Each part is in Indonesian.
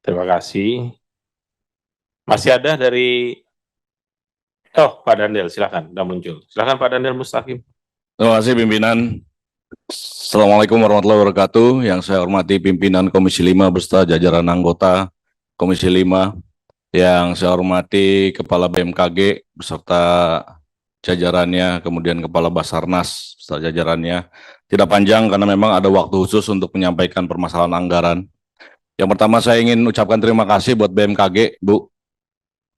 Terima kasih. Masih ada dari Pak Daniel, silakan, sudah muncul. Silakan Pak Daniel Mustaqim. Terima kasih pimpinan. Assalamualaikum warahmatullahi wabarakatuh. Yang saya hormati pimpinan Komisi 5 beserta jajaran anggota Komisi 5. Yang saya hormati Kepala BMKG beserta jajarannya, kemudian Kepala Basarnas beserta jajarannya. Tidak panjang karena memang ada waktu khusus untuk menyampaikan permasalahan anggaran. Yang pertama saya ingin ucapkan terima kasih buat BMKG, Bu.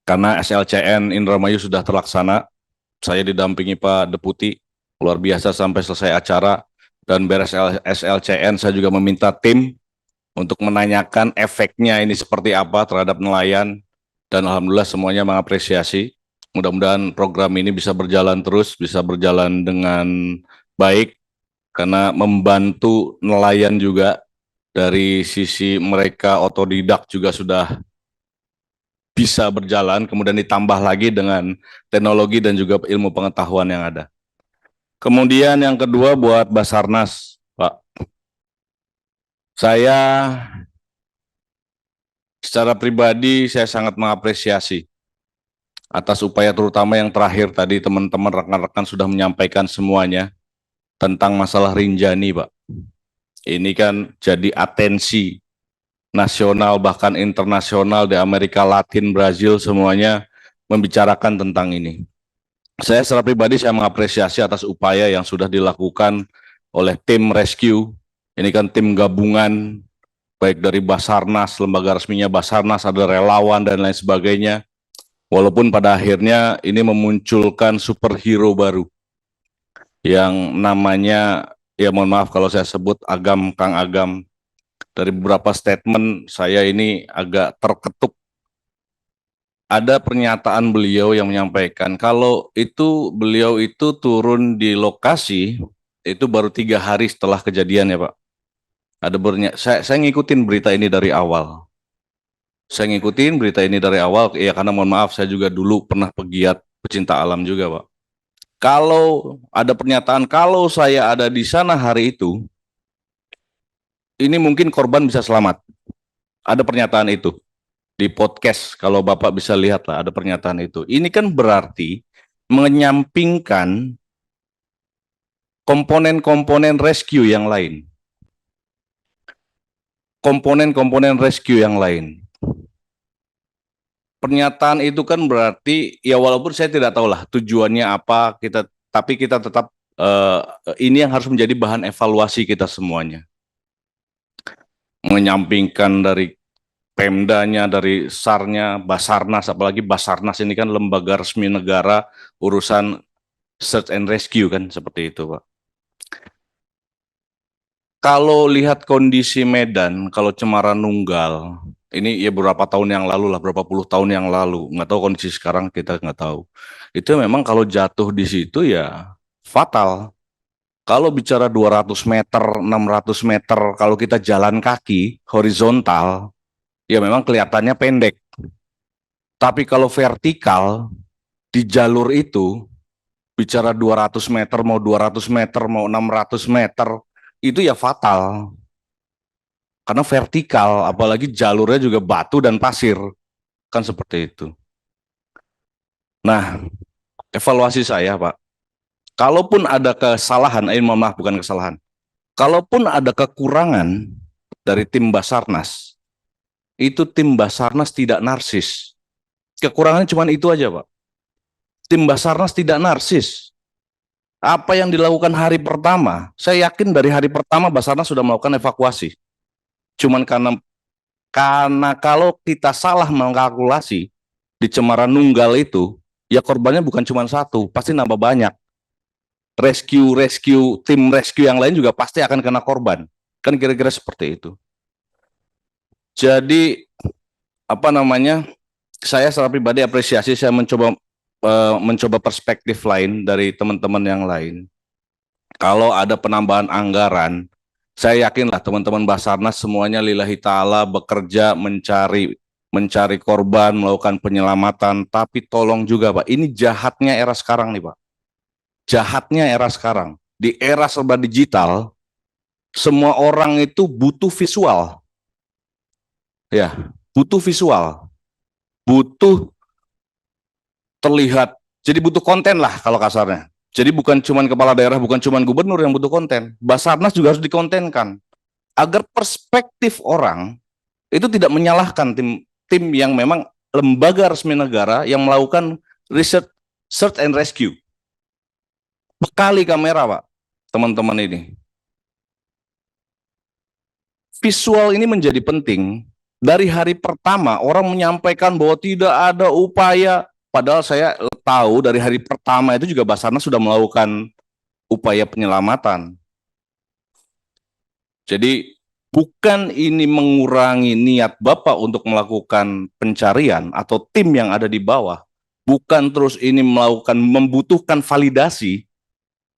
Karena SLCN Indramayu sudah terlaksana. Saya didampingi Pak Deputi, luar biasa sampai selesai acara. Dan beres SLCN saya juga meminta tim untuk menanyakan efeknya ini seperti apa terhadap nelayan. Dan alhamdulillah semuanya mengapresiasi. Mudah-mudahan program ini bisa berjalan terus, bisa berjalan dengan baik. Karena membantu nelayan juga dari sisi mereka otodidak juga sudah bisa berjalan, kemudian ditambah lagi dengan teknologi dan juga ilmu pengetahuan yang ada. Kemudian yang kedua buat Basarnas, Pak. Saya secara pribadi saya sangat mengapresiasi atas upaya terutama yang terakhir tadi teman-teman rekan-rekan sudah menyampaikan semuanya tentang masalah Rinjani, Pak. Ini kan jadi atensi nasional bahkan internasional di Amerika Latin, Brazil semuanya membicarakan tentang ini. Saya secara pribadi saya mengapresiasi atas upaya yang sudah dilakukan oleh tim rescue. Ini kan tim gabungan, baik dari Basarnas, lembaga resminya Basarnas, ada relawan dan lain sebagainya. Walaupun pada akhirnya ini memunculkan superhero baru yang namanya, ya mohon maaf kalau saya sebut Agam, Kang Agam. Dari beberapa statement saya ini agak terketuk. Ada pernyataan beliau yang menyampaikan kalau itu beliau itu turun di lokasi itu baru 3 hari setelah kejadian ya Pak. Saya ngikutin berita ini dari awal. Saya ngikutin berita ini dari awal ya karena mohon maaf saya juga dulu pernah pegiat pecinta alam juga Pak. Kalau ada pernyataan kalau saya ada di sana hari itu, ini mungkin korban bisa selamat. Ada pernyataan itu. Di podcast kalau Bapak bisa lihat lah ada pernyataan itu. Ini kan berarti menyampingkan komponen-komponen rescue yang lain. Komponen-komponen rescue yang lain. Pernyataan itu kan berarti ya walaupun saya tidak tahu lah tujuannya apa tapi kita tetap ini yang harus menjadi bahan evaluasi kita semuanya. Menyampingkan dari Pemdanya, dari SAR-nya, Basarnas, apalagi Basarnas ini kan lembaga resmi negara urusan search and rescue kan seperti itu Pak. Kalau lihat kondisi Medan, kalau Cemara Nunggal, ini ya beberapa tahun yang lalu lah, berapa puluh tahun yang lalu, nggak tahu kondisi sekarang kita nggak tahu. Itu memang kalau jatuh di situ ya fatal. Kalau bicara 200 meter, 600 meter, kalau kita jalan kaki, horizontal, ya memang kelihatannya pendek. Tapi kalau vertikal, di jalur itu, bicara 200 meter, mau 200 meter, mau 600 meter, itu ya fatal. Karena vertikal, apalagi jalurnya juga batu dan pasir. Kan seperti itu. Nah, evaluasi saya Pak, kalaupun ada kesalahan, mohon maaf bukan kesalahan, kalaupun ada kekurangan dari tim Basarnas, itu tim Basarnas tidak narsis. Kekurangannya cuma itu aja Pak. Tim Basarnas tidak narsis. Apa yang dilakukan hari pertama, saya yakin dari hari pertama Basarnas sudah melakukan evakuasi. Cuman karena kalau kita salah mengkalkulasi di Cemara Nunggal itu, ya korbannya bukan cuma satu, pasti nambah banyak. Tim rescue yang lain juga pasti akan kena korban. Kan kira-kira seperti itu. Jadi, saya secara pribadi apresiasi, saya mencoba perspektif lain dari teman-teman yang lain. Kalau ada penambahan anggaran, saya yakinlah teman-teman Basarnas semuanya lillahi ta'ala bekerja mencari korban, melakukan penyelamatan, tapi tolong juga Pak, ini jahatnya era sekarang nih Pak. Jahatnya era sekarang. Di era serba digital, semua orang itu butuh visual. Ya, butuh visual, butuh terlihat. Jadi butuh konten lah kalau kasarnya. Jadi bukan cuman kepala daerah, bukan cuman gubernur yang butuh konten. Basarnas juga harus dikontenkan agar perspektif orang itu tidak menyalahkan tim yang memang lembaga resmi negara yang melakukan research, search and rescue. Bekali kamera, Pak, teman-teman ini. Visual ini menjadi penting. Dari hari pertama orang menyampaikan bahwa tidak ada upaya, padahal saya tahu dari hari pertama itu juga Basarnas sudah melakukan upaya penyelamatan. Jadi bukan ini mengurangi niat Bapak untuk melakukan pencarian atau tim yang ada di bawah. Bukan terus ini membutuhkan validasi.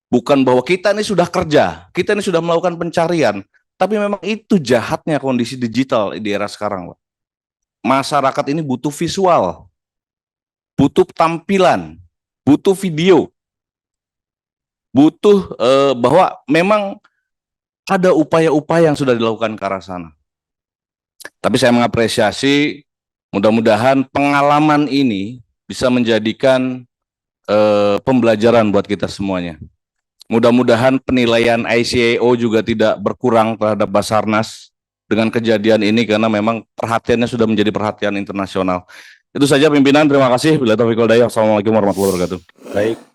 Bukan bahwa kita ini sudah kerja, kita ini sudah melakukan pencarian. Tapi memang itu jahatnya kondisi digital di era sekarang, Pak. Masyarakat ini butuh visual, butuh tampilan, butuh video, butuh bahwa memang ada upaya-upaya yang sudah dilakukan ke arah sana. Tapi saya mengapresiasi, mudah-mudahan pengalaman ini bisa menjadikan pembelajaran buat kita semuanya. Mudah-mudahan penilaian ICAO juga tidak berkurang terhadap Basarnas dengan kejadian ini karena memang perhatiannya sudah menjadi perhatian internasional. Itu saja pimpinan, terima kasih. Bila taufiq wal hidayah. Assalamualaikum warahmatullahi wabarakatuh. Baik.